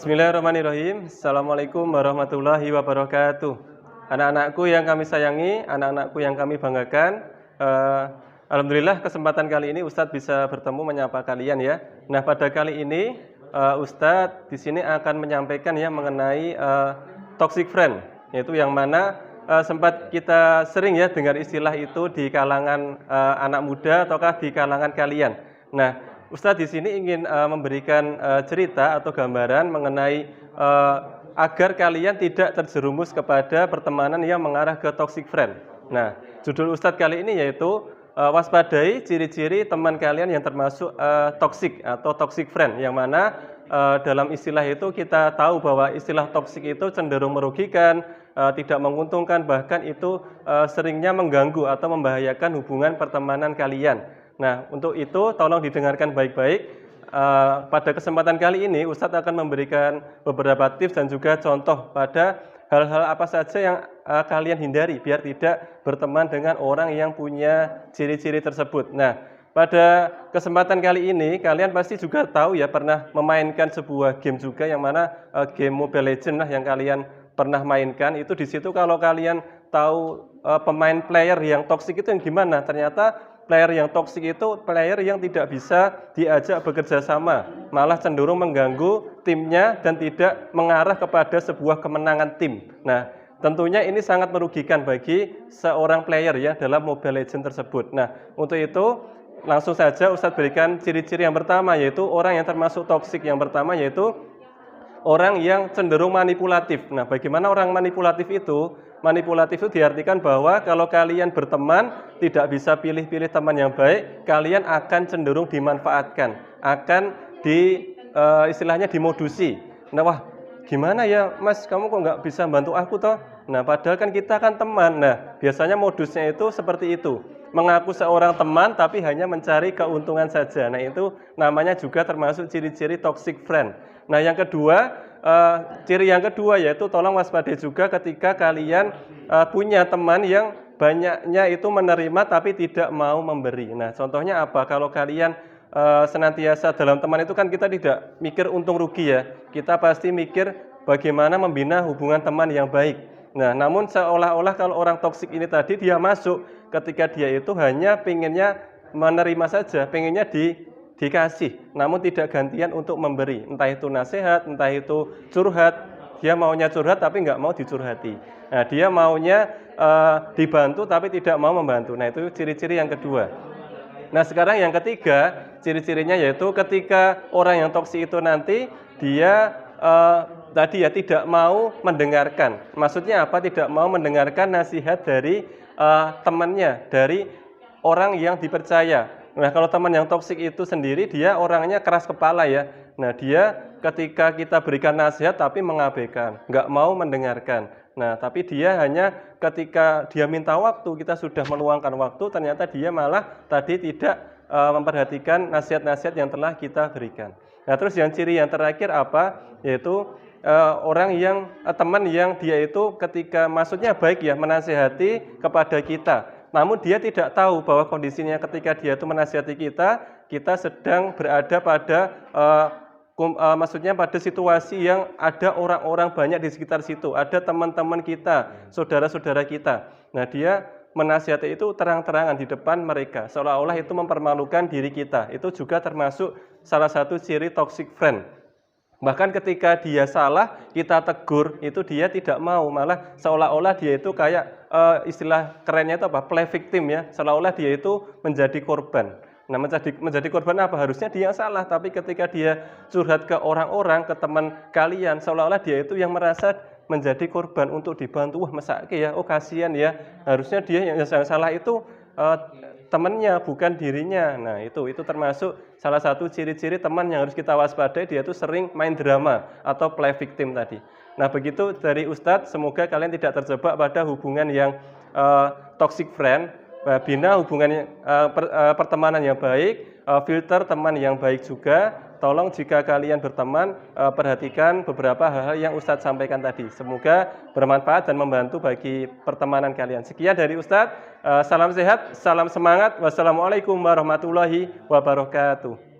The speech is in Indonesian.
Bismillahirrahmanirrahim. Assalamualaikum warahmatullahi wabarakatuh. Anak-anakku yang kami sayangi, anak-anakku yang kami banggakan. Alhamdulillah kesempatan kali ini Ustadz bisa bertemu menyapa kalian ya. Nah pada kali ini Ustadz di sini akan menyampaikan ya mengenai toxic friend, yaitu yang mana sempat kita sering ya dengar istilah itu di kalangan anak muda ataukah di kalangan kalian. Nah Ustadz di sini ingin memberikan cerita atau gambaran mengenai agar kalian tidak terjerumus kepada pertemanan yang mengarah ke toxic friend. Nah, judul Ustadz kali ini yaitu waspadai ciri-ciri teman kalian yang termasuk toxic atau toxic friend, yang mana dalam istilah itu kita tahu bahwa istilah toxic itu cenderung merugikan, tidak menguntungkan, bahkan itu seringnya mengganggu atau membahayakan hubungan pertemanan kalian. Nah, untuk itu tolong didengarkan baik-baik. Pada kesempatan kali ini Ustadz akan memberikan beberapa tips dan juga contoh pada hal-hal apa saja yang kalian hindari biar tidak berteman dengan orang yang punya ciri-ciri tersebut. Nah, pada kesempatan kali ini kalian pasti juga tahu ya pernah memainkan sebuah game juga yang mana game Mobile Legends lah yang kalian pernah mainkan. Itu di situ kalau kalian tahu pemain player yang toksik itu yang gimana? Ternyata player yang toksik itu player yang tidak bisa diajak bekerja sama, malah cenderung mengganggu timnya dan tidak mengarah kepada sebuah kemenangan tim. Nah, tentunya ini sangat merugikan bagi seorang player ya dalam Mobile Legends tersebut. Nah, untuk itu langsung saja Ustadz berikan ciri-ciri yang pertama, yaitu orang yang termasuk toksik. Yang pertama yaitu orang yang cenderung manipulatif. Nah, bagaimana orang manipulatif itu? Manipulatif itu diartikan bahwa kalau kalian berteman tidak bisa pilih-pilih teman yang baik, kalian akan cenderung dimanfaatkan, akan istilahnya dimodusi. Nah, wah gimana ya Mas, kamu kok nggak bisa bantu aku toh? Nah, padahal kan kita kan teman. Nah, biasanya modusnya itu seperti itu. Mengaku seorang teman tapi hanya mencari keuntungan saja. Nah, itu namanya juga termasuk ciri-ciri toxic friend. Nah, yang kedua, ciri yang kedua yaitu tolong waspadai juga ketika kalian punya teman yang banyaknya itu menerima tapi tidak mau memberi. Nah, contohnya apa? Kalau kalian senantiasa dalam teman itu kan kita tidak mikir untung rugi ya. Kita pasti mikir bagaimana membina hubungan teman yang baik. Nah, namun seolah-olah kalau orang toksik ini tadi dia masuk ketika dia itu hanya pengennya menerima saja, pengennya dikasih, namun tidak gantian untuk memberi, entah itu nasihat, entah itu curhat. Dia maunya curhat tapi nggak mau dicurhati. Nah, dia maunya dibantu tapi tidak mau membantu. Nah, itu ciri-ciri yang kedua. Nah, sekarang yang ketiga, ciri-cirinya yaitu ketika orang yang toksik itu nanti dia tadi ya tidak mau mendengarkan. Maksudnya apa? Tidak mau mendengarkan nasihat dari temannya, dari orang yang dipercaya. Nah, kalau teman yang toksik itu sendiri dia orangnya keras kepala ya. Nah, dia ketika kita berikan nasihat tapi mengabaikan, nggak mau mendengarkan. Nah, tapi dia hanya ketika dia minta waktu, kita sudah meluangkan waktu, ternyata dia malah tadi tidak memperhatikan nasihat-nasihat yang telah kita berikan. Nah, terus yang ciri yang terakhir apa? Yaitu orang yang teman yang dia itu ketika maksudnya baik ya menasihati kepada kita. Namun dia tidak tahu bahwa kondisinya ketika dia itu menasihati kita sedang berada pada maksudnya pada situasi yang ada orang-orang banyak di sekitar situ, ada teman-teman kita, saudara-saudara kita. Nah, dia menasihati itu terang-terangan di depan mereka, seolah-olah itu mempermalukan diri kita. Itu juga termasuk salah satu ciri toxic friend. Bahkan ketika dia salah, kita tegur, itu dia tidak mau, malah seolah-olah dia itu kayak istilah kerennya itu apa? Play victim ya, seolah-olah dia itu menjadi korban. Nah, menjadi korban apa? Harusnya dia yang salah, tapi ketika dia curhat ke orang-orang, ke teman kalian, seolah-olah dia itu yang merasa menjadi korban untuk dibantu. Wah, mesake ya, oh kasihan ya. Harusnya dia yang salah itu temannya, bukan dirinya. Nah, itu termasuk salah satu ciri-ciri teman yang harus kita waspadai, dia itu sering main drama atau play victim tadi. Nah, begitu dari Ustadz, semoga kalian tidak terjebak pada hubungan yang toxic friend, bina hubungan pertemanan yang baik, filter teman yang baik juga. Tolong jika kalian berteman, perhatikan beberapa hal-hal yang Ustadz sampaikan tadi. Semoga bermanfaat dan membantu bagi pertemanan kalian. Sekian dari Ustadz, salam sehat, salam semangat. Wassalamualaikum warahmatullahi wabarakatuh.